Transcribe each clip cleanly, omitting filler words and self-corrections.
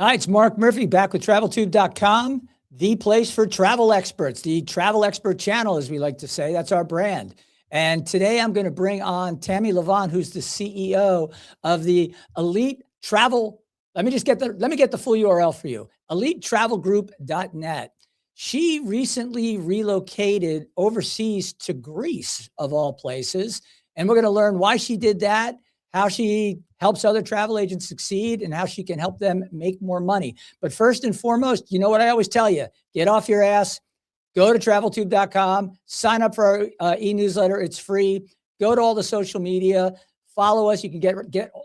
Hi, it's Mark Murphy back with TravelTube.com, the place for travel experts, the travel expert channel, as we like to say. That's our brand. And today I'm going to bring on Tammy Levent, who's the CEO of the Elite Travel. Let me get the full URL for you. EliteTravelGroup.net. She recently relocated overseas to Greece, of all places. And we're going to learn why she did that, how she helps other travel agents succeed, and how she can help them make more money. But first and foremost, you know what I always tell you, get off your ass, go to traveltube.com, sign up for our e-newsletter. It's free. Go to all the social media, follow us. You can get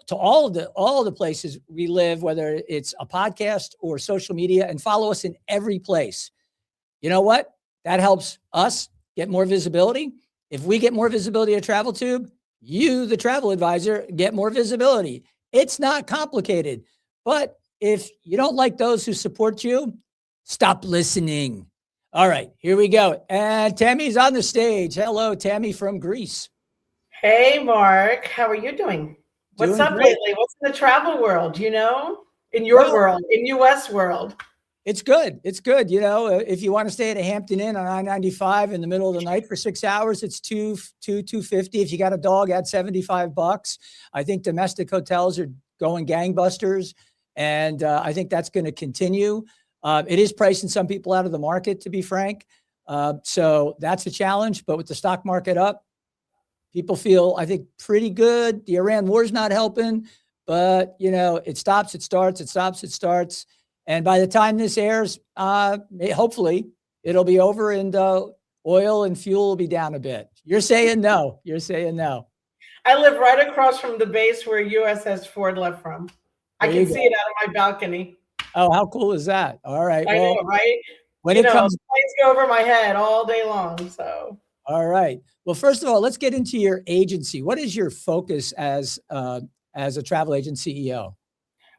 to all of the places we live, whether it's a podcast or social media, and follow us in every place. You know what? That helps us get more visibility. If we get more visibility at TravelTube, you, the travel advisor, get more visibility. It's not complicated. But if you don't like those who support you, stop listening. All right, here we go. And Tammy's on the stage. Hello, Tammy from Greece. Hey, Mark. How are you doing? What's Doing up great. lately? What's in the travel world, in your world, in U.S. world? It's good. It's good. You know, if you want to stay at a Hampton Inn on I-95 in the middle of the night for 6 hours, it's $250. If you got a dog, add $75. I think domestic hotels are going gangbusters, and I think that's going to continue. It is pricing some people out of the market, to be frank. So that's a challenge. But with the stock market up, people feel, I think, pretty good. The Iran war is not helping, but it stops, it starts, it stops, it starts. And by the time this airs, hopefully it'll be over and oil and fuel will be down a bit. You're saying no. You're saying no. I live right across from the base where USS Ford left from. I can see it out of my balcony. Oh, how cool is that? All right. I know, right? When it comes, planes go over my head all day long. So. All right. Well, first of all, let's get into your agency. What is your focus as a travel agent CEO?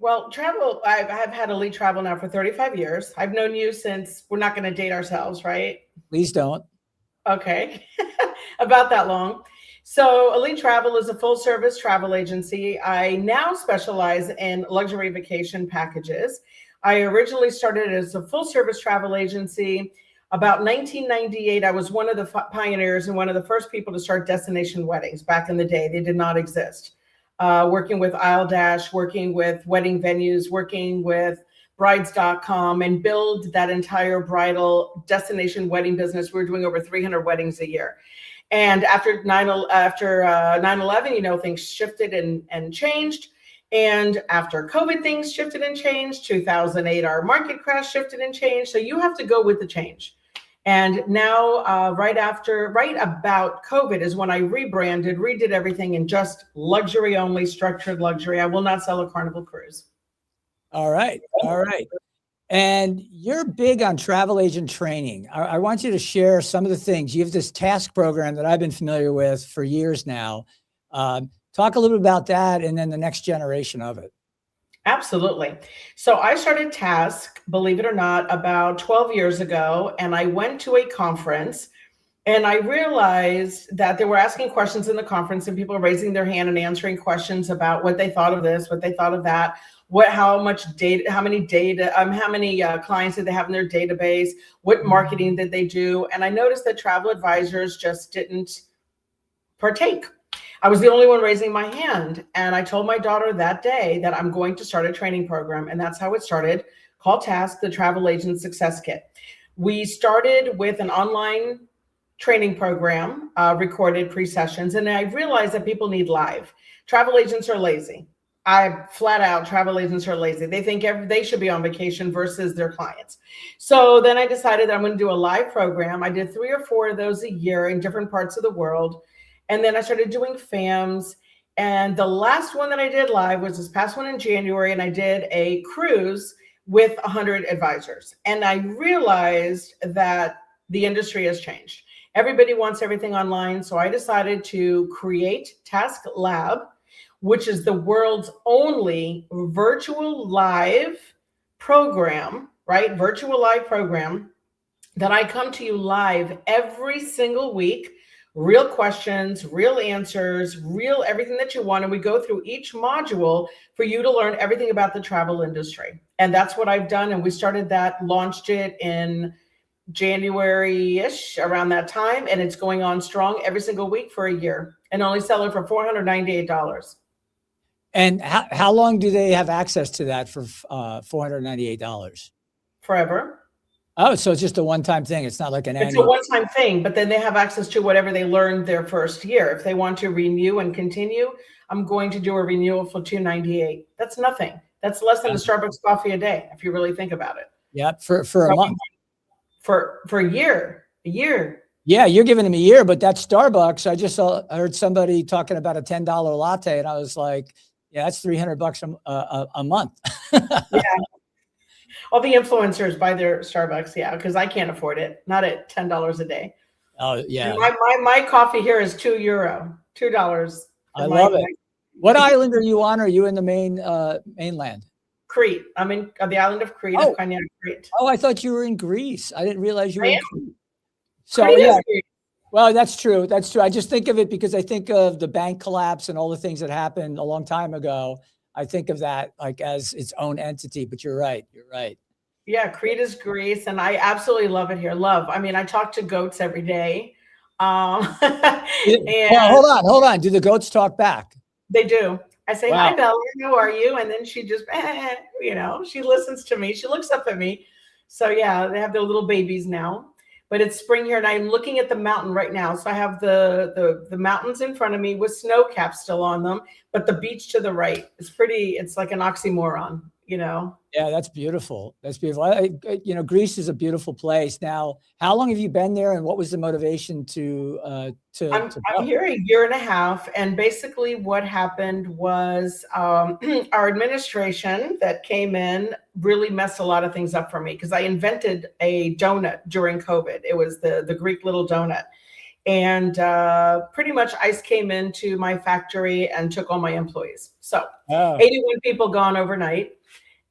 Well, travel, I've had Elite Travel now for 35 years. I've known you since, we're not going to date ourselves, right? Please don't. Okay. About that long. So Elite Travel is a full service travel agency. I now specialize in luxury vacation packages. I originally started as a full service travel agency. About 1998, I was one of the pioneers and one of the first people to start destination weddings back in the day. They did not exist. Working with Isle Dash, working with wedding venues, working with brides.com, and build that entire bridal destination wedding business. We're doing over 300 weddings a year. And after 9/11, things shifted and changed. And after COVID, things shifted and changed. 2008, our market crash shifted and changed. So you have to go with the change. And now, right about COVID is when I rebranded, redid everything in just luxury only, structured luxury. I will not sell a Carnival cruise. All right. All right. And you're big on travel agent training. I want you to share some of the things. You have this task program that I've been familiar with for years now. Talk a little bit about that and then the next generation of it. Absolutely. So I started Task, believe it or not, about 12 years ago, and I went to a conference and I realized that they were asking questions in the conference and people were raising their hand and answering questions about what they thought of this, what they thought of that, how many clients did they have in their database, what marketing did they do? And I noticed that travel advisors just didn't partake. I was the only one raising my hand. And I told my daughter that day that I'm going to start a training program. And that's how it started, called Task, the Travel Agent Success Kit. We started with an online training program, recorded pre-sessions. And I realized that people need live. Travel agents are lazy. Travel agents are lazy. They think they should be on vacation versus their clients. So then I decided that I'm going to do a live program. I did 3 or 4 of those a year in different parts of the world. And then I started doing FAMs. And the last one that I did live was this past one in January. And I did a cruise with 100 advisors. And I realized that the industry has changed. Everybody wants everything online. So I decided to create Task Lab, which is the world's only virtual live program, right? Virtual live program that I come to you live every single week real questions, real answers, real everything that you want. And we go through each module for you to learn everything about the travel industry. And that's what I've done. And we started that, launched it in January-ish, around that time. And it's going on strong every single week for a year, and only sell it for $498. And how long do they have access to that for $498? Forever. Oh, so it's just a one-time thing. It's not like an It's annual. a one-time thing, but then they have access to whatever they learned their first year. If they want to renew and continue, I'm going to do a renewal for $298. That's nothing. That's less than a Starbucks coffee a day, if you really think about it. Yeah, for a month. For a year. Yeah, you're giving them a year, but that's Starbucks. I heard somebody talking about a $10 latte, and I was like, yeah, that's $300 a month. Yeah. All the influencers buy their Starbucks, yeah, because I can't afford it. Not at $10 a day. Oh, yeah. And my coffee here is €2. $2. I love it. What island are you on? Are you in the mainland? Crete. I'm in the island of Crete, Oh. of Konya, Crete. Oh, I thought you were in Greece. I didn't realize you were I in am. Crete. So Crete is yeah, Crete. well, that's true. That's true. I just think of it because I think of the bank collapse and all the things that happened a long time ago. I think of that like as its own entity, but you're right. You're right. Yeah, Crete is Greece, and I absolutely love it here. Love. I mean, I talk to goats every day. And Well, hold on. Do the goats talk back? They do. I say, Wow. hi, Bella, how are you? And then she just, she listens to me. She looks up at me. So yeah, they have their little babies now. But it's spring here, and I'm looking at the mountain right now. So I have the mountains in front of me with snow caps still on them, but the beach to the right is pretty. It's like an oxymoron, Yeah, that's beautiful. That's beautiful. Greece is a beautiful place. Now, how long have you been there, and what was the motivation to I'm go? here a year and a half, and basically what happened was our administration that came in really messed a lot of things up for me, because I invented a donut during COVID. It was the Greek little donut. And pretty much ICE came into my factory and took all my employees. So 81 people gone overnight.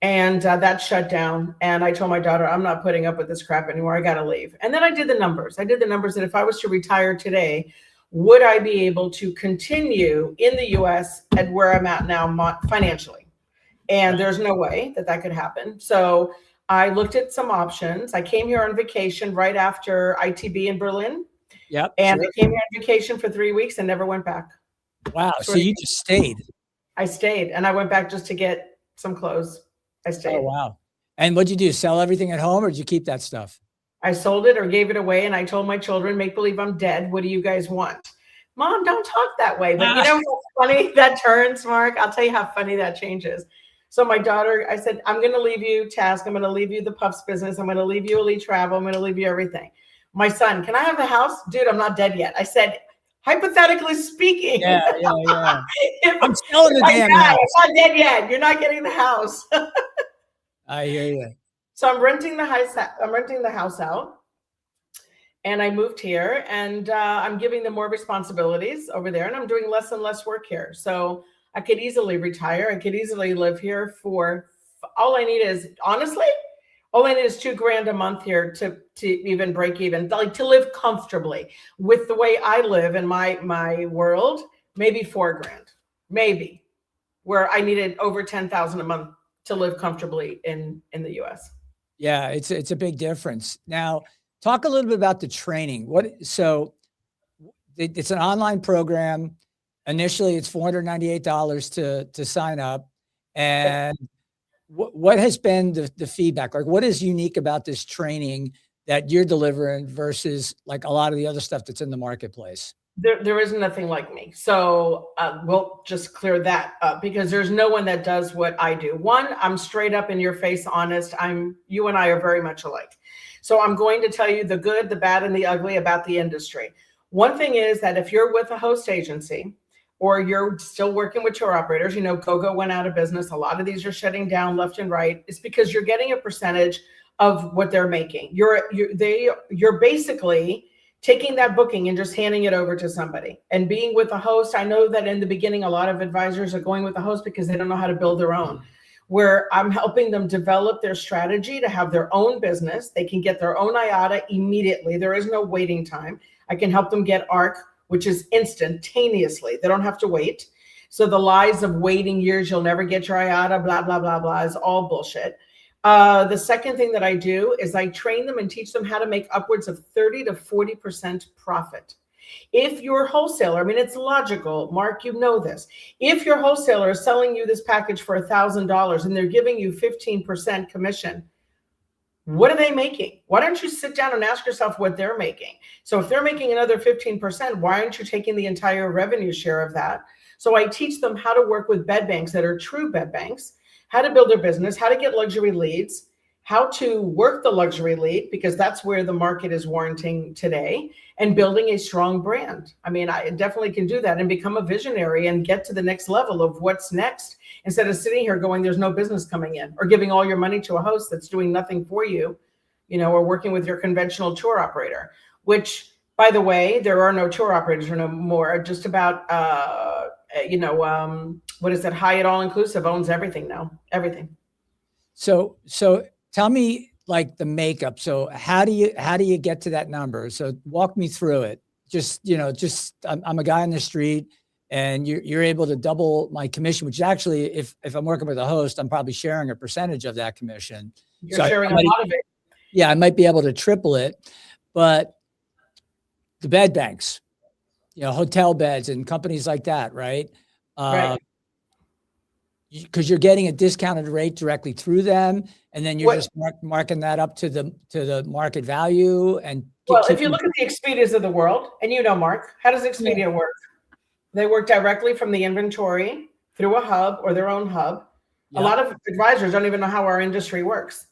And that shut down. And I told my daughter, I'm not putting up with this crap anymore. I got to leave. And then I did the numbers. I did the numbers that if I was to retire today, would I be able to continue in the US at where I'm at now financially? And there's no way that could happen. So I looked at some options. I came here on vacation right after ITB in Berlin. Yep. And I came here on vacation for 3 weeks and never went back. Wow. So you just stayed. I stayed, and I went back just to get some clothes. I stayed. Oh, wow. And what'd you do? Sell everything at home, or did you keep that stuff? I sold it or gave it away. And I told my children, make believe I'm dead. What do you guys want? Mom, don't talk that way. But you know how funny that turns, Mark? I'll tell you how funny that changes. So my daughter, I said, I'm going to leave you Task. I'm going to leave you the puffs business. I'm going to leave you Elite Travel. I'm going to leave you everything. My son, can I have the house? Dude, I'm not dead yet. I said, hypothetically speaking. Yeah. I'm selling the damn house. I'm not dead yet. You're not getting the house. I hear you. So I'm renting the house out, and I moved here, and I'm giving them more responsibilities over there, and I'm doing less and less work here. So I could easily retire. I could easily live here for all I need is, honestly, all I need is $2,000 a month here to even break even, like to live comfortably with the way I live in my world. Maybe $4,000, maybe, where I needed over $10,000 a month to live comfortably in the US. Yeah, it's a big difference. Now, talk a little bit about the training. So it's an online program. Initially, it's $498 to sign up. And what has been the feedback? Like, what is unique about this training that you're delivering versus like a lot of the other stuff that's in the marketplace? There is nothing like me. So we'll just clear that up, because there's no one that does what I do. One, I'm straight up in your face, honest. You and I are very much alike. So I'm going to tell you the good, the bad, and the ugly about the industry. One thing is that if you're with a host agency or you're still working with tour operators, Gogo went out of business. A lot of these are shutting down left and right. It's because you're getting a percentage of what they're making. You're basically taking that booking and just handing it over to somebody. And being with a host, I know that in the beginning, a lot of advisors are going with a host because they don't know how to build their own. where I'm helping them develop their strategy to have their own business. They can get their own IATA immediately. There is no waiting time. I can help them get ARC, which is instantaneously. They don't have to wait. So the lies of waiting years, you'll never get your IATA, blah, blah, blah, blah, is all bullshit. The second thing that I do is I train them and teach them how to make upwards of 30 to 40% profit. If your wholesaler, I mean, it's logical, Mark, you know this. If your wholesaler is selling you this package for $1,000 and they're giving you 15% commission, what are they making? Why don't you sit down and ask yourself what they're making? So if they're making another 15%, why aren't you taking the entire revenue share of that? So I teach them how to work with bed banks that are true bed banks, how to build their business, how to get luxury leads, how to work the luxury lead, because that's where the market is warranting today, and building a strong brand. I mean, I definitely can do that and become a visionary and get to the next level of what's next, instead of sitting here going, there's no business coming in, or giving all your money to a host that's doing nothing for you, or working with your conventional tour operator, which, by the way, there are no tour operators no more. Just about, what is it? Hyatt All Inclusive owns everything now, everything. So tell me, like, the makeup. So how do you get to that number? So walk me through it. I'm a guy on the street, and you're able to double my commission, which actually, if I'm working with a host, I'm probably sharing a percentage of that commission. You're sharing a lot of it. Yeah, I might be able to triple it, but the bed banks, hotel beds and companies like that, right? Right. Because you're getting a discounted rate directly through them, and then you're just marking that up to the market value. And if you look at the Expedias of the world, and Mark, how does Expedia work? They work directly from the inventory through a hub or their own hub. Yeah. A lot of advisors don't even know how our industry works.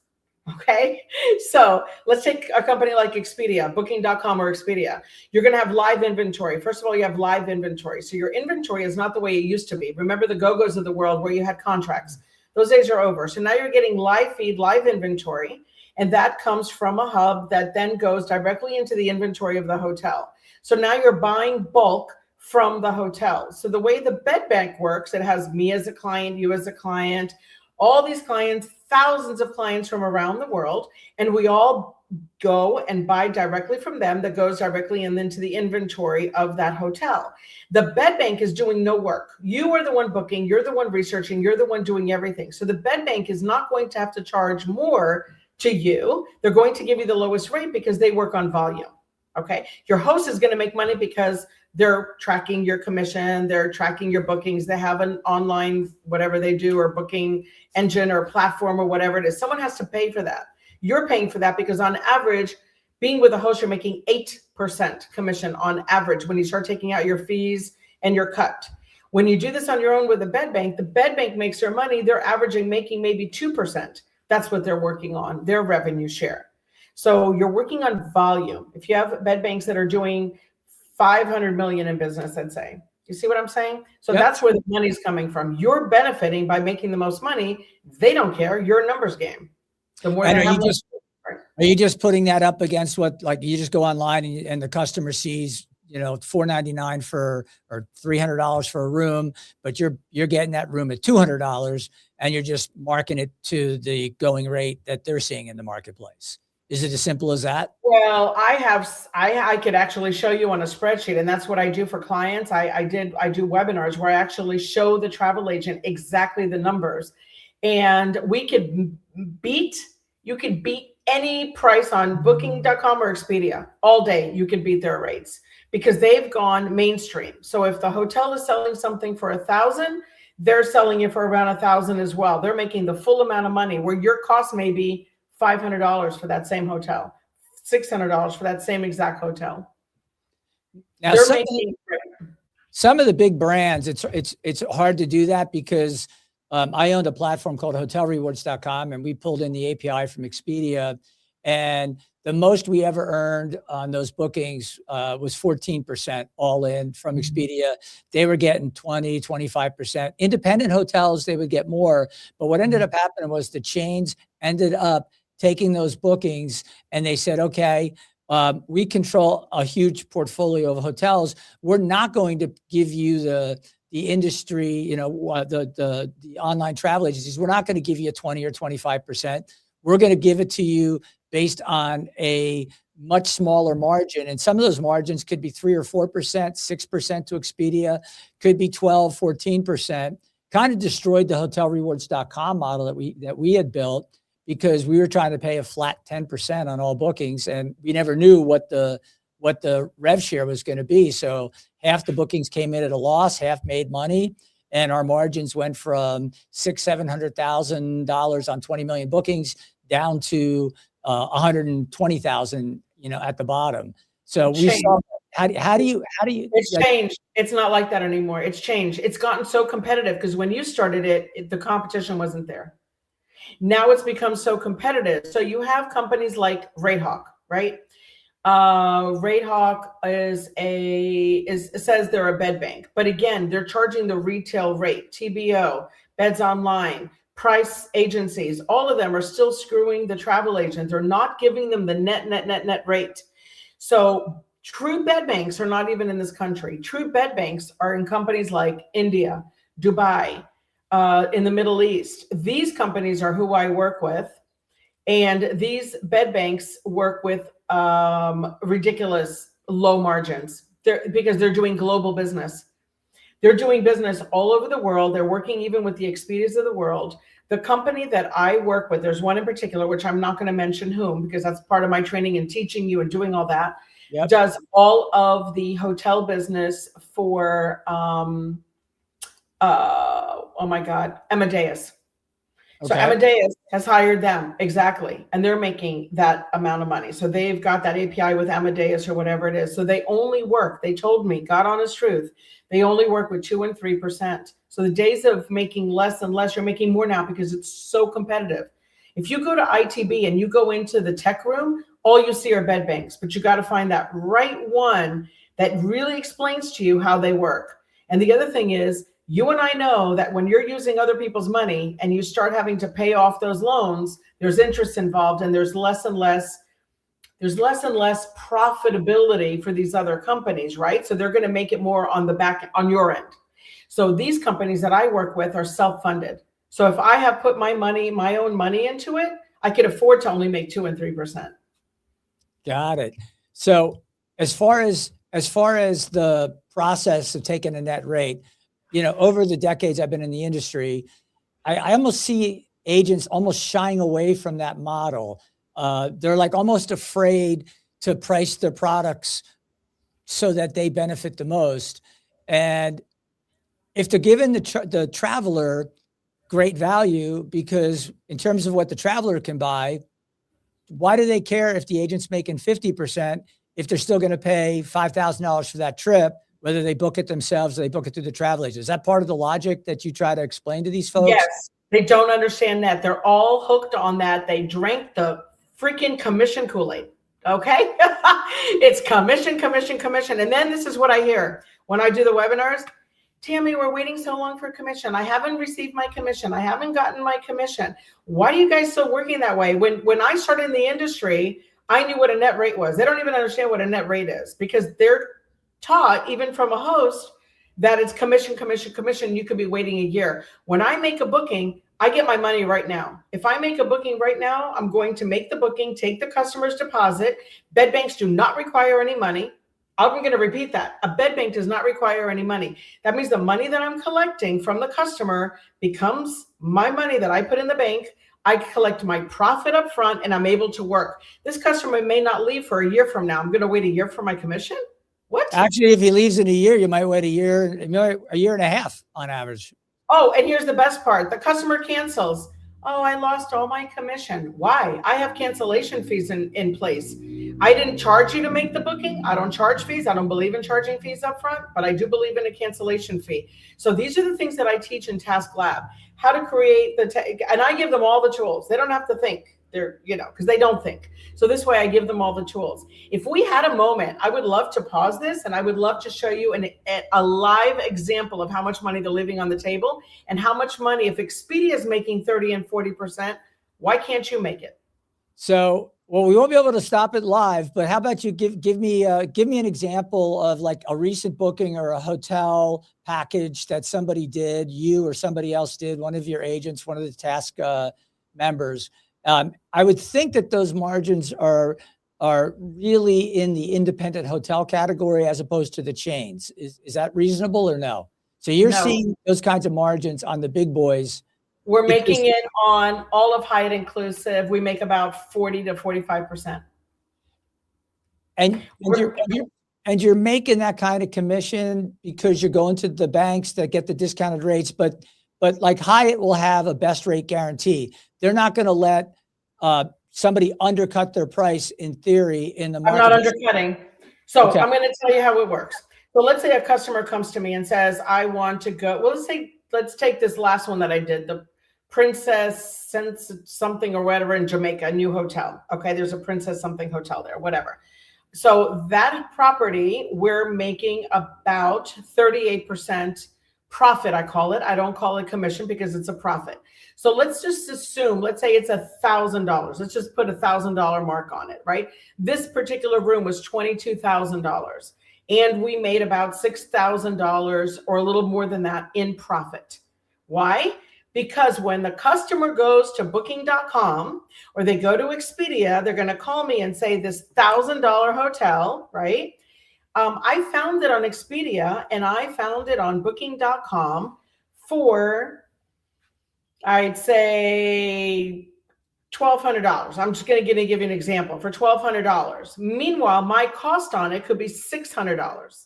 Okay. So let's take a company like Expedia, Booking.com or Expedia. You're going to have live inventory. First of all, you have live inventory. So your inventory is not the way it used to be. Remember the Go-Go's of the world where you had contracts. Those days are over. So now you're getting live feed, live inventory. And that comes from a hub that then goes directly into the inventory of the hotel. So now you're buying bulk from the hotel. So the way the bed bank works, it has me as a client, you as a client, all these clients, thousands of clients from around the world, and we all go and buy directly from them. That goes directly into the inventory of that hotel. The bed bank is doing no work. You are the one booking, you're the one researching, you're the one doing everything. So the bed bank is not going to have to charge more to you. They're going to give you the lowest rate because they work on volume. Okay. Your host is going to make money because they're tracking your commission, they're tracking your bookings, they have an online, whatever they do, or booking engine or platform or whatever it is. Someone has to pay for that. You're paying for that because on average, being with a host, you're making 8% commission on average when you start taking out your fees and your cut. When you do this on your own with a bed bank, the bed bank makes their money. They're averaging making maybe 2%. That's what they're working on, their revenue share. So you're working on volume. If you have bed banks that are doing 500 million in business, let's say, you see what I'm saying? So that's where the money's coming from. You're benefiting by making the most money. They don't care. You're a numbers game. The more and are you just putting that up against what, like, you just go online and the customer sees, $499 for, or $300 for a room, but you're getting that room at $200 and you're just marking it to the going rate that they're seeing in the marketplace. Is it as simple as that? Well, I could actually show you on a spreadsheet, and that's what I do for clients. I do webinars where I actually show the travel agent exactly the numbers, and you could beat any price on Booking.com or Expedia all day. You could beat their rates because they've gone mainstream. So if the hotel is selling something for $1,000, they're selling it for around $1,000 as well. They're making the full amount of money, where your cost may be $500 for that same hotel, $600 for that same exact hotel. Now, some of the big brands, it's hard to do that because I owned a platform called hotelrewards.com, and we pulled in the API from Expedia, and the most we ever earned on those bookings was 14% all in from Expedia. They were getting 20, 25%. Independent hotels, they would get more. But what ended up happening was the chains ended up taking those bookings, and they said, okay, we control a huge portfolio of hotels. We're not going to give you the industry, the online travel agencies, we're not going to give you a 20 or 25%. We're going to give it to you based on a much smaller margin. And some of those margins could be 3 or 4%, 6% to Expedia, could be 12, 14%. Kind of destroyed the hotelrewards.com model that we had built, because we were trying to pay a flat 10% on all bookings, and we never knew what the rev share was going to be. So half the bookings came in at a loss, half made money, and our margins went from $600,000-$700,000 on 20 million bookings down to 120,000, at the bottom. So we saw, how do you? It's changed. It's not like that anymore. It's changed. It's gotten so competitive, because when you started it, the competition wasn't there. Now it's become so competitive. So you have companies like RateHawk, right? RateHawk says they're a bed bank, but again, they're charging the retail rate. TBO, Beds Online, price agencies, all of them are still screwing the travel agents. They're not giving them the net rate. So true bed banks are not even in this country. True bed banks are in companies like India, Dubai, in the Middle East. These companies are who I work with. And these bed banks work with ridiculous low margins because they're doing global business. They're doing business all over the world. They're working even with the Expedias of the world. The company that I work with, there's one in particular, which I'm not going to mention whom, because that's part of my training and teaching you and doing all that, does all of the hotel business for, Amadeus. Okay. So Amadeus has hired them, exactly, and they're making that amount of money. So they've got that API with Amadeus or whatever it is. So they only work, they told me, God honest truth, they only work with 2 and 3%. So the days of making less and less, you're making more now because it's so competitive. If you go to ITB and you go into the tech room, all you see are bed banks, but you got to find that right one that really explains to you how they work. And the other thing is, you and I know that when you're using other people's money and you start having to pay off those loans, there's interest involved, and there's less and less profitability for these other companies, right? So they're going to make it more on the back, on your end. So these companies that I work with are self-funded. So if I have put my own money into it, I could afford to only make 2 and 3%. Got it. So as far as the process of taking a net rate, over the decades I've been in the industry, I almost see agents almost shying away from that model. They're like almost afraid to price their products so that they benefit the most. And if they're giving the traveler great value, because in terms of what the traveler can buy, why do they care if the agent's making 50% if they're still going to pay $5,000 for that trip, whether they book it themselves or they book it through the travel agent? Is that part of the logic that you try to explain to these folks? Yes, they don't understand that. They're all hooked on that. They drank the freaking commission Kool-Aid, okay? It's commission. And then this is what I hear when I do the webinars. Tammy, we're waiting so long for commission. I haven't received my commission. I haven't gotten my commission. Why are you guys still working that way? When I started in the industry, I knew what a net rate was. They don't even understand what a net rate is, because they're taught, even from a host, that it's commission. You could be waiting a year. When I make a booking, I get my money right now. If I make a booking right now, I'm going to make the booking, take the customer's deposit. Bed banks do not require any money. I'm going to repeat that. A bed bank does not require any money. That means the money that I'm collecting from the customer becomes my money that I put in the bank. I collect my profit up front, and I'm able to work. This customer may not leave for a year from now. I'm going to wait a year for my commission? What? Actually, if he leaves in a year, you might wait a year and a half on average. Oh, and here's the best part. The customer cancels. Oh, I lost all my commission. Why? I have cancellation fees in place. I didn't charge you to make the booking. I don't charge fees. I don't believe in charging fees up front, but I do believe in a cancellation fee. So these are the things that I teach in Task Lab, how to create and I give them all the tools. They don't have to think. They're, because they don't think. So this way I give them all the tools. If we had a moment, I would love to pause this, and I would love to show you a live example of how much money they're leaving on the table, and how much money, if Expedia is making 30 and 40%, why can't you make it? So Well, we won't be able to stop it live, but how about you give me an example of like a recent booking or a hotel package that somebody did, you or somebody else did, one of your agents, one of the task members. I would think that those margins are really in the independent hotel category as opposed to the chains. Is that reasonable or no? So you're No. seeing those kinds of margins on the big boys. We're making it on all of Hyatt inclusive. We make about 40 to 45%. And you're making that kind of commission because you're going to the banks that get the discounted rates, but like Hyatt will have a best rate guarantee. They're not going to let somebody undercut their price in theory in the market. I'm not undercutting. So okay. I'm going to tell you how it works. So let's say a customer comes to me and says, I want to go, well, let's take this last one that I did, the Princess something or whatever in Jamaica, a new hotel. Okay. There's a Princess something hotel there, whatever. So that property, we're making about 38% profit. I call it. I don't call it commission because it's a profit. So let's just assume, let's say it's $1,000. Let's just put $1,000 mark on it, right? This particular room was $22,000 and we made about $6,000 or a little more than that in profit. Why? Because when the customer goes to booking.com or they go to Expedia, they're going to call me and say this $1,000 hotel, right? I found it on Expedia and I found it on booking.com for, I'd say $1,200. I'm just going to give you an example for $1,200. Meanwhile, my cost on it could be $600.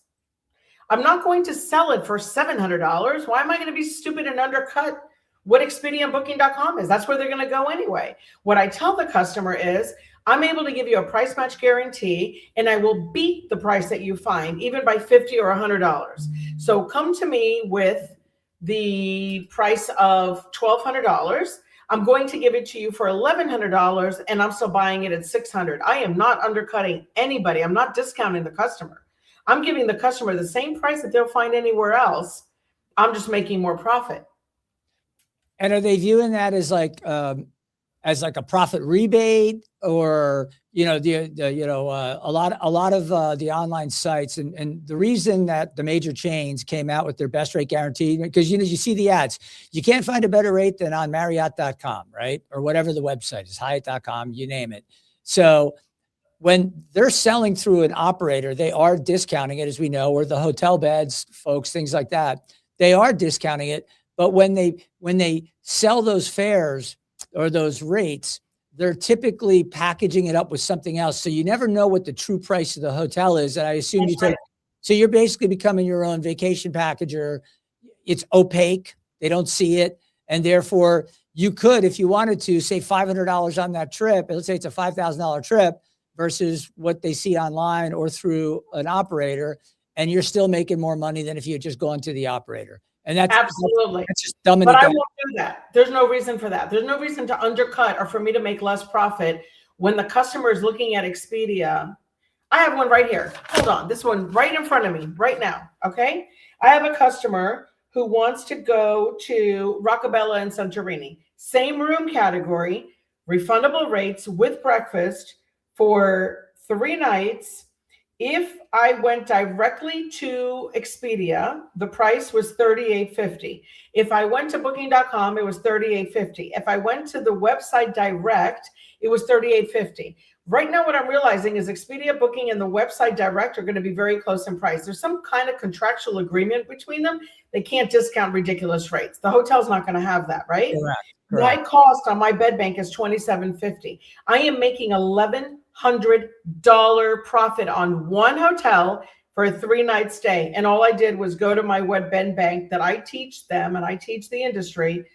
I'm not going to sell it for $700. Why am I going to be stupid and undercut what Expedia and booking.com is? That's where they're going to go anyway. What I tell the customer is I'm able to give you a price match guarantee and I will beat the price that you find even by $50 or $100. So come to me with the price of $1,200. I'm going to give it to you for $1,100 and I'm still buying it at $600. I am not undercutting anybody. I'm not discounting the customer. I'm giving the customer the same price that they'll find anywhere else. I'm just making more profit. And are they viewing that as like a profit rebate, or a lot of the online sites and the reason that the major chains came out with their best rate guarantee, because you see the ads, you can't find a better rate than on Marriott.com, right? Or whatever the website is, Hyatt.com, you name it. So when they're selling through an operator, they are discounting it, as we know, or the hotel beds, folks, things like that. They are discounting it. But when they sell those fares or those rates, they're typically packaging it up with something else. So you never know what the true price of the hotel is. And I assume you take, so you're basically becoming your own vacation packager. It's opaque. They don't see it. And therefore you could, if you wanted to, say $500 on that trip, and let's say it's a $5,000 trip versus what they see online or through an operator, and you're still making more money than if you had just gone to the operator. And that's absolutely, that's just dumb. But I won't do that. There's no reason for that. There's no reason to undercut or for me to make less profit when the customer is looking at Expedia. I have one right here. Hold on. This one right in front of me right now. Okay. I have a customer who wants to go to Roccabella and Santorini. Same room category, refundable rates with breakfast for 3 nights. If I went directly to Expedia, the price was $38.50. If I went to booking.com, it was $38.50. If I went to the website direct, it was $38.50. Right now, what I'm realizing is Expedia, Booking, and the website direct are going to be very close in price. There's some kind of contractual agreement between them. They can't discount ridiculous rates. The hotel's not going to have that, right? Correct. My cost on my bed bank is $27.50. I am making $1,100 profit on one hotel for a 3-night stay. And all I did was go to my web bed bank that I teach them, and I teach the industry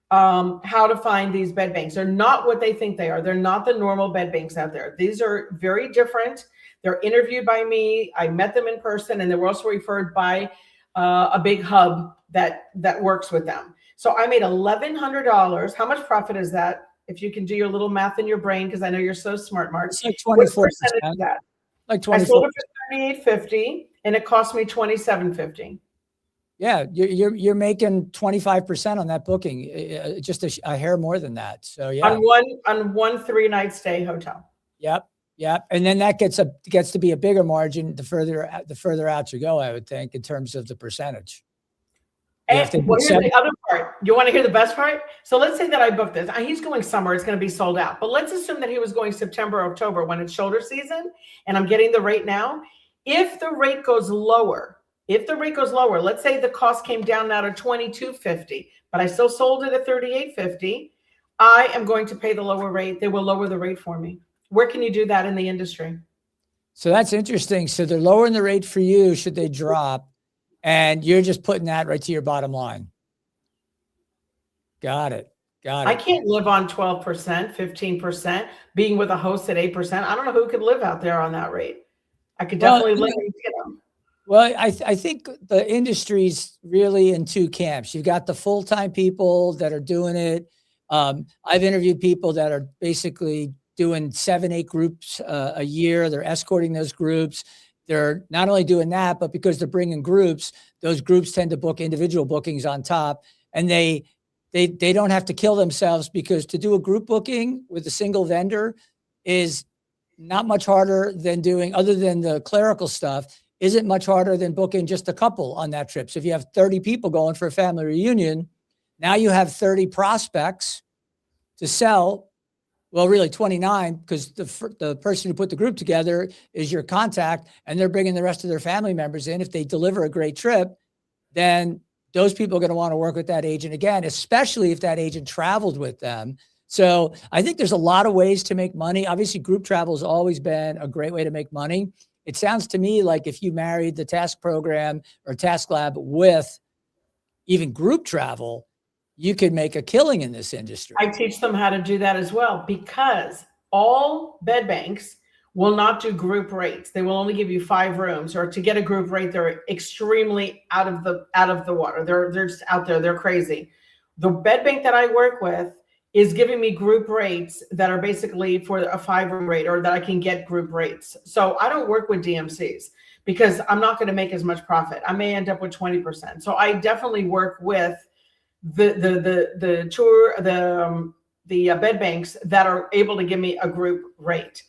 how to find these bed banks. They're not what they think they are. They're not the normal bed banks out there. These are very different. They're interviewed by me. I met them in person, and they were also referred by a big hub that works with them. So I made $1,100. How much profit is that? If you can do your little math in your brain, because I know you're so smart, Mark. It's like 24%. That? Like 24%. I sold it for $38.50 and it cost me $27.50. Yeah, you're making 25% on that booking, just a hair more than that. So yeah, on one 3-night stay hotel. Yep. Yep. And then that gets to be a bigger margin the further out you go, I would think, in terms of the percentage. You have to And do here's the other part. You want to hear the best part? So let's say that I booked this. He's going summer. It's going to be sold out. But let's assume that he was going September, October when it's shoulder season, and I'm getting the rate now. If the rate goes lower, let's say the cost came down now to $22.50, but I still sold it at $38.50. I am going to pay the lower rate. They will lower the rate for me. Where can you do that in the industry? So that's interesting. So they're lowering the rate for you should they drop, and you're just putting that right to your bottom line. Got it. I can't live on 12%, 15%, being with a host at 8%. I don't know who could live out there on that rate. I could definitely live and get them. Well, I think the industry's really in two camps. You've got the full-time people that are doing it. I've interviewed people that are basically doing 7-8 groups a year. They're escorting those groups. They're not only doing that, but because they're bringing groups, those groups tend to book individual bookings on top, and they don't have to kill themselves, because to do a group booking with a single vendor is not much harder than doing, other than the clerical stuff, isn't much harder than booking just a couple on that trip. So if you have 30 people going for a family reunion, now you have 30 prospects to sell. Well, really 29, because the person who put the group together is your contact, and they're bringing the rest of their family members in. If they deliver a great trip, then those people are going to want to work with that agent again, especially if that agent traveled with them. So I think there's a lot of ways to make money. Obviously, group travel has always been a great way to make money. It sounds to me like if you married the Task Program or Task Lab with even group travel, you could make a killing in this industry. I teach them how to do that as well, because all bed banks will not do group rates. They will only give you 5 rooms, or to get a group rate, they're extremely out of the water. They're just out there. They're crazy. The bed bank that I work with is giving me group rates that are basically for a 5-room rate, or that I can get group rates. So I don't work with DMCs because I'm not going to make as much profit. I may end up with 20%. So I definitely work with the bed banks that are able to give me a group rate.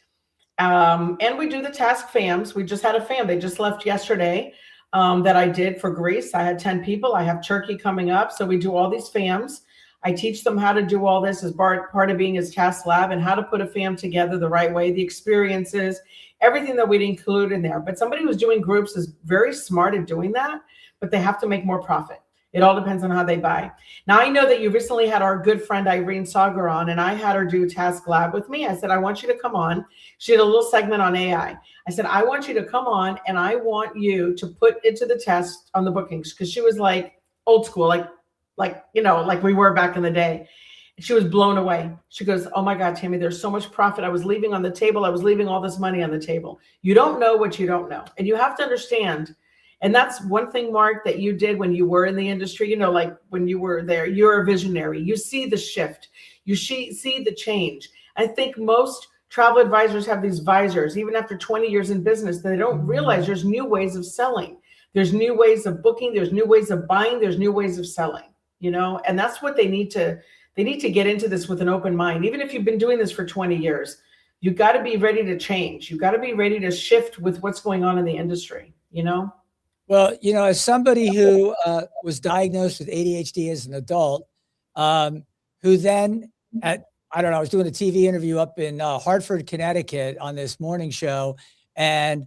And we do the task FAMs. We just had a FAM. They just left yesterday that I did for Greece. I had 10 people. I have Turkey coming up. So we do all these FAMs. I teach them how to do all this as part of being his Task Lab, and how to put a FAM together the right way, the experiences, everything that we'd include in there. But somebody who's doing groups is very smart at doing that, but they have to make more profit. It all depends on how they buy. Now, I know that you recently had our good friend Irene Sauger on, and I had her do Task Lab with me. I said, I want you to come on. She had a little segment on AI. I said, I want you to come on, and I want you to put into the test on the bookings, because she was like old school, like we were back in the day. She was blown away. She goes, oh my God, Tammy, there's so much profit I was leaving on the table. I was leaving all this money on the table. You don't know what you don't know. And you have to understand. And that's one thing, Mark, that you did when you were in the industry, like when you were there, you're a visionary. You see the shift. You see the change. I think most travel advisors have these visors, even after 20 years in business, they don't realize there's new ways of selling. There's new ways of booking. There's new ways of buying. There's new ways of selling, and that's what they need to get into this with an open mind. Even if you've been doing this for 20 years, you got to be ready to change. You got to be ready to shift with what's going on in the industry, Well, as somebody who was diagnosed with ADHD as an adult, who then I was doing a TV interview up in Hartford, Connecticut on this morning show, and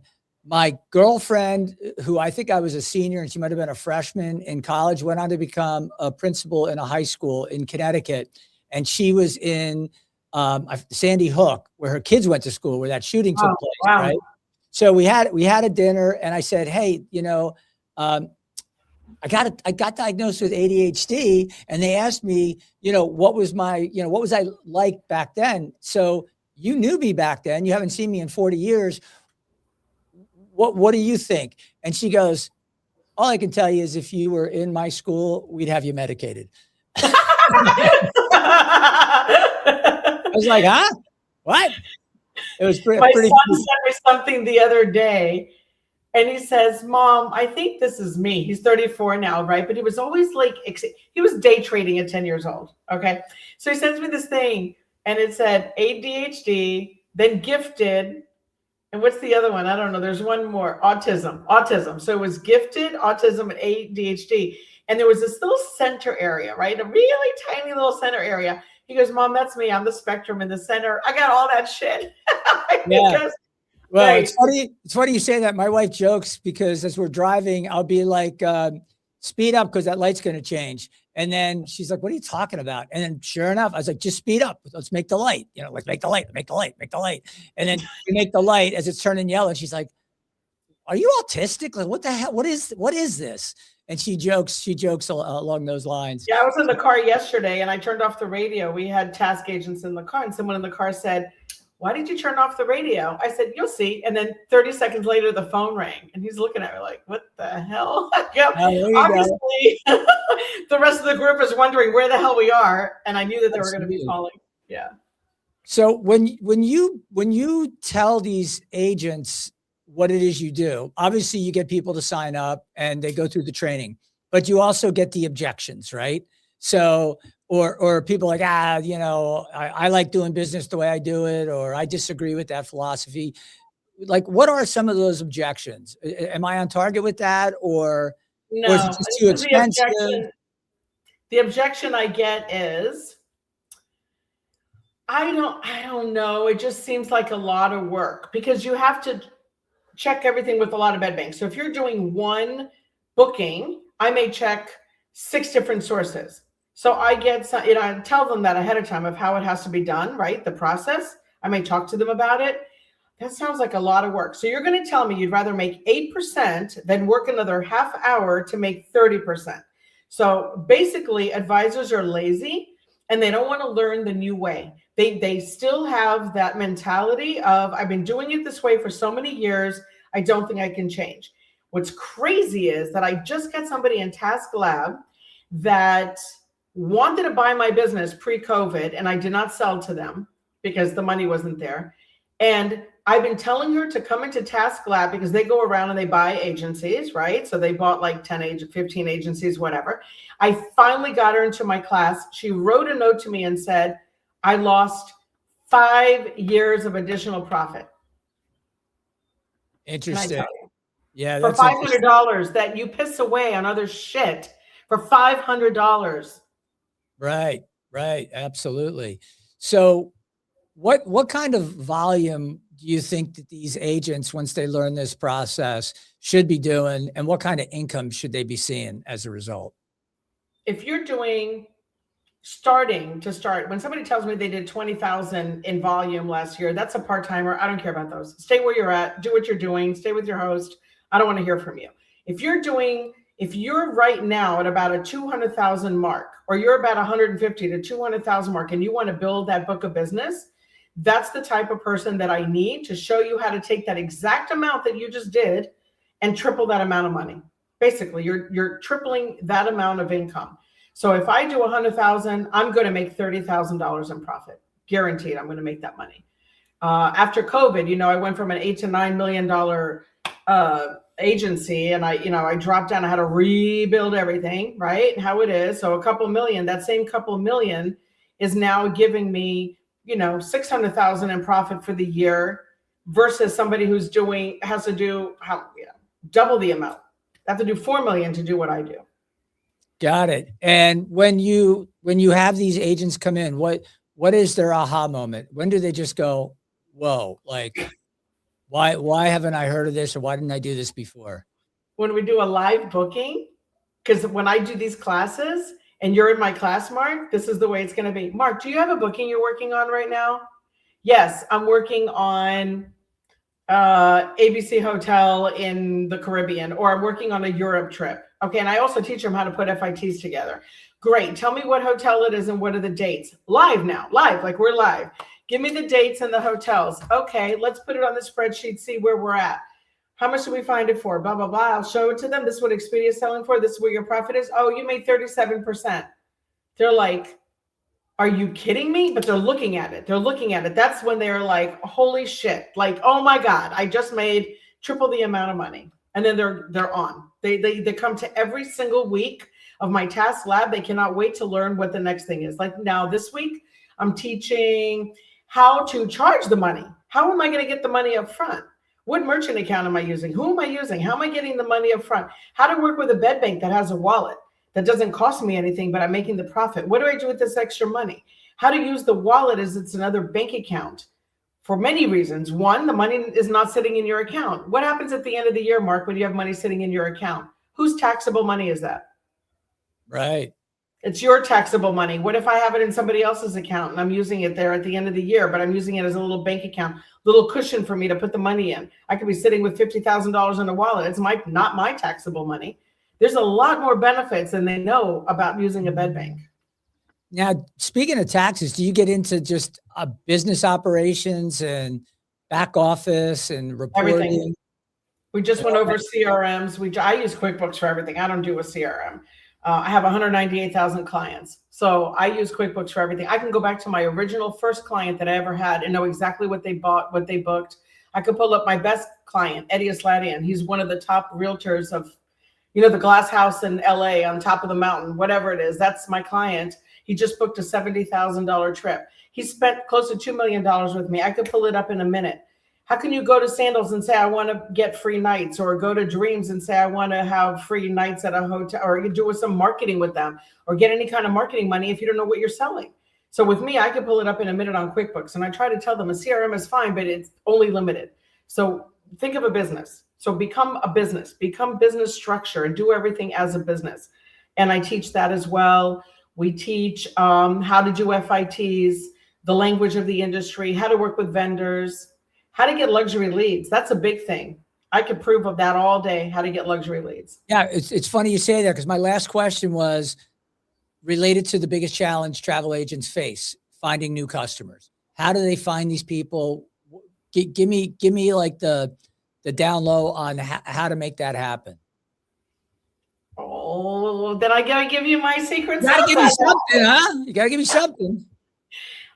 my girlfriend, who I think I was a senior and she might have been a freshman in college, went on to become a principal in a high school in Connecticut. And she was in Sandy Hook, where her kids went to school, where that shooting took place, wow. right? So we had a dinner, and I said, hey, I got diagnosed with ADHD, and they asked me, what was I like back then? So you knew me back then. You haven't seen me in 40 years. What do you think? And she goes, all I can tell you is if you were in my school, we'd have you medicated. I was like, huh? What? It was pretty. My son sent me something the other day, and he says, Mom, I think this is me. He's 34 now, right? But he was always he was day trading at 10 years old. Okay. So he sends me this thing, and it said ADHD, then gifted. And what's the other one? I don't know. There's one more. Autism. So it was gifted, autism, and ADHD. And there was this little center area, right? A really tiny little center area. He goes, Mom, that's me. I'm the spectrum in the center. I got all that shit. Yeah. Because, Well, right. it's funny. It's funny you say that. My wife jokes because as we're driving, I'll be like, speed up because that light's going to change. And then she's like, what are you talking about? And then sure enough, I was like, just speed up. Let's make the light. Let's make the light, make the light, make the light. And then we make the light as it's turning yellow. And she's like, are you autistic? Like, what the hell? What is this? And she jokes along those lines. Yeah, I was in the car yesterday and I turned off the radio. We had task agents in the car and someone in the car said, why did you turn off the radio? I said, you'll see. And then 30 seconds later, the phone rang and he's looking at me like, what the hell? Yep. Obviously, the rest of the group is wondering where the hell we are. And I knew that they were going to be calling. Yeah. So when you tell these agents what it is you do, obviously you get people to sign up and they go through the training, but you also get the objections, right? So, or people like, I like doing business the way I do it, or I disagree with that philosophy. Like, what are some of those objections? Am I on target with that? Or is it just too expensive? The objection I get is, I don't know. It just seems like a lot of work because you have to check everything with a lot of bed banks. So if you're doing one booking, I may check 6 different sources. So I get some, I tell them that ahead of time of how it has to be done, right? The process. I may talk to them about it. That sounds like a lot of work. So you're going to tell me you'd rather make 8% than work another half hour to make 30%. So basically advisors are lazy and they don't want to learn the new way. They still have that mentality of, I've been doing it this way for so many years. I don't think I can change. What's crazy is that I just got somebody in Task Lab that wanted to buy my business pre-COVID, and I did not sell to them because the money wasn't there. And I've been telling her to come into Task Lab because they go around and they buy agencies, right? So they bought like 15 agencies, whatever. I finally got her into my class. She wrote a note to me and said, I lost 5 years of additional profit. Interesting. Yeah. For $500 that you piss away on other shit for $500. Right. Absolutely. So what kind of volume do you think that these agents, once they learn this process, should be doing, and what kind of income should they be seeing as a result? If you're doing when somebody tells me they did 20,000 in volume last year, that's a part-timer. I don't care about those. Stay where you're at, do what you're doing, stay with your host. I don't want to hear from you. If you're right now at about a 200,000 mark, or you're about 150 to 200,000 mark, and you want to build that book of business, that's the type of person that I need to show you how to take that exact amount that you just did and triple that amount of money. Basically, you're tripling that amount of income. So if I do 100,000, I'm going to make $30,000 in profit. Guaranteed, I'm going to make that money. After COVID, I went from an $8 to $9 million agency, and I dropped down. I had to rebuild everything, right? How it is. So a couple million, that same couple million is now giving me, 600,000 in profit for the year versus somebody who's has to do double the amount. They have to do 4 million to do what I do. Got it. And when you have these agents come in, what is their aha moment? When do they just go, whoa, like, why haven't I heard of this, or why didn't I do this before? When we do a live booking, because when I do these classes and you're in my class, Mark, this is the way it's going to be. Mark, do you have a booking you're working on right now? Yes, I'm working on ABC Hotel in the Caribbean, or I'm working on a Europe trip. Okay, and I also teach them how to put FITs together. Great. Tell me what hotel it is and what are the dates. Live now, like we're live. Give me the dates and the hotels. Okay, let's put it on the spreadsheet, see where we're at. How much do we find it for? Blah, blah, blah. I'll show it to them. This is what Expedia is selling for. This is where your profit is. Oh, you made 37%. They're like, are you kidding me? But they're looking at it. That's when they're like, holy shit. Like, oh my God, I just made triple the amount of money. And then they're on. They come to every single week of my Task Lab. They cannot wait to learn what the next thing is. Like now this week, I'm teaching how to charge the money, How am I going to get the money up front? What merchant account am I using? Who am I using? How am I getting the money up front? How to work with a bed bank that has a wallet that doesn't cost me anything, but I'm making the profit. What do I do with this extra money? How to use the wallet as it's another bank account for many reasons. One, the money is not sitting in your account. What happens at the end of the year, Mark, when you have money sitting in your account? Whose taxable money is that? Right. It's your taxable money. What if I have it in somebody else's account and I'm using it there at the end of the year, but I'm using it as a little bank account, little cushion for me to put the money in? I could be sitting with $50,000 in a wallet. It's not my taxable money. There's a lot more benefits than they know about using a bed bank. Now, speaking of taxes, do you get into just business operations and back office and reporting? Everything. We just went over CRMs. I use QuickBooks for everything. I don't do a CRM. I have 198,000 clients. So I use QuickBooks for everything. I can go back to my original first client that I ever had and know exactly what they bought, what they booked. I could pull up my best client, Eddie Asladian. He's one of the top realtors of, the glass house in LA on top of the mountain, whatever it is. That's my client. He just booked a $70,000 trip. He spent close to $2 million with me. I could pull it up in a minute. How can you go to Sandals and say, I want to get free nights, or go to Dreams and say, I want to have free nights at a hotel, or you do some marketing with them, or get any kind of marketing money if you don't know what you're selling? So with me, I can pull it up in a minute on QuickBooks. And I try to tell them a CRM is fine, but it's only limited. So think of a business. So become a business, become business structure and do everything as a business. And I teach that as well. We teach how to do FITs, the language of the industry, how to work with vendors, how to get luxury leads. That's a big thing. I could prove of that all day, how to get luxury leads. Yeah, it's funny you say that, because my last question was related to the biggest challenge travel agents face, finding new customers. How do they find these people? Give me like the down low on how to make that happen. Oh, then I gotta give you my secret. You gotta give me something, huh? You gotta give me something.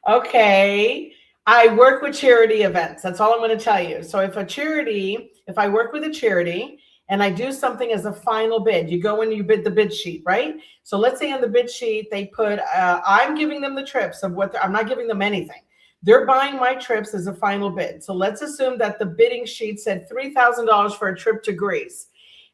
Okay. I work with charity events. That's all I'm going to tell you. So if I work with a charity and I do something as a final bid, you go and you bid the bid sheet, right? So let's say on the bid sheet, they put, I'm giving them the trips of I'm not giving them anything. They're buying my trips as a final bid. So let's assume that the bidding sheet said $3,000 for a trip to Greece.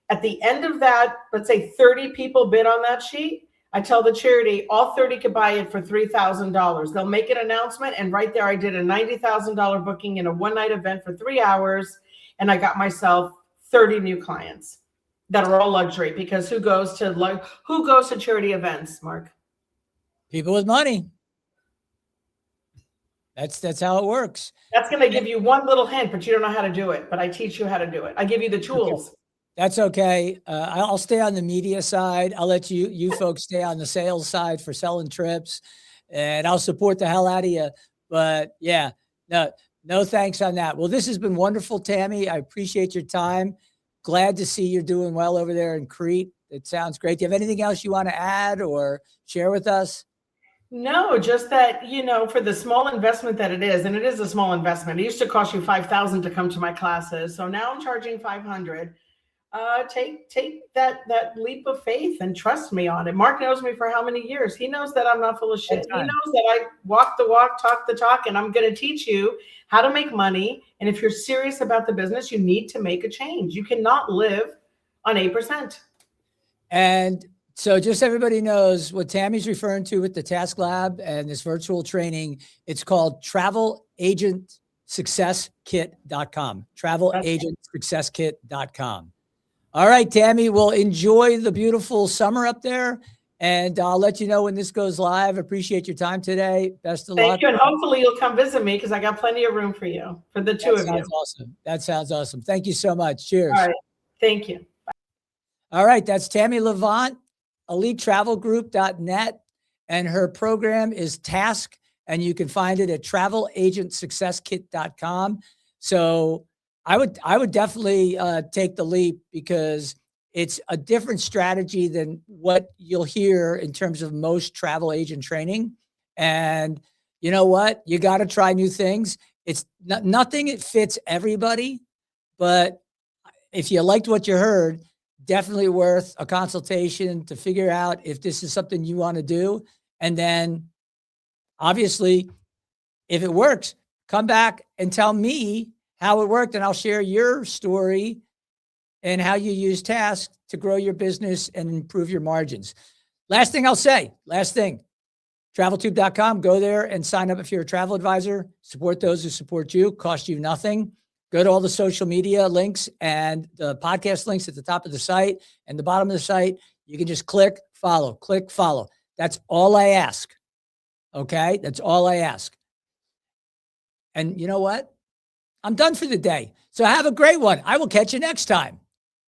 At the end of that, let's say 30 people bid on that sheet. I tell the charity, all 30 could buy it for $3,000. They'll make an announcement. And right there, I did a $90,000 booking in a one-night event for 3 hours. And I got myself 30 new clients that are all luxury, because who goes to charity events, Mark? People with money. That's how it works. That's going to give you one little hint, but you don't know how to do it. But I teach you how to do it. I give you the tools. Okay. That's okay. I'll stay on the media side. I'll let you folks stay on the sales side for selling trips, and I'll support the hell out of you. But yeah, no thanks on that. Well, this has been wonderful, Tammy. I appreciate your time. Glad to see you're doing well over there in Crete. It sounds great. Do you have anything else you want to add or share with us? No, just that, for the small investment that it is, and it is a small investment. It used to cost you $5,000 to come to my classes. So now I'm charging $500. Take that leap of faith and trust me on it. Mark knows me for how many years? He knows that I'm not full of shit. He knows that I walk the walk, talk the talk, and I'm going to teach you how to make money. And if you're serious about the business, you need to make a change. You cannot live on 8%. And so just everybody knows what Tammy's referring to with the Task Lab and this virtual training. It's called TravelAgentSuccessKit.com. TravelAgentSuccessKit.com. All right, Tammy, well, enjoy the beautiful summer up there, and I'll let you know when this goes live. Appreciate your time today. Best of luck. Thank you, and hopefully you'll come visit me, because I got plenty of room for you, for the two of you. That sounds awesome. That sounds awesome. Thank you so much. Cheers. All right. Thank you. Bye. All right, that's Tammy Levent, EliteTravelGroup.net, and her program is Task, and you can find it at TravelAgentSuccessKit.com. So I would definitely take the leap, because it's a different strategy than what you'll hear in terms of most travel agent training. And you know what? You got to try new things. It's nothing. It fits everybody, but if you liked what you heard, definitely worth a consultation to figure out if this is something you want to do. And then obviously, if it works, come back and tell me how it worked, and I'll share your story and how you use tasks to grow your business and improve your margins. Last thing I'll say, traveltube.com, go there and sign up if you're a travel advisor. Support those who support you, cost you nothing. Go to all the social media links and the podcast links at the top of the site and the bottom of the site. You can just click follow. That's all I ask. Okay? That's all I ask. And you know what? I'm done for the day. So have a great one. I will catch you next time.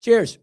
Cheers.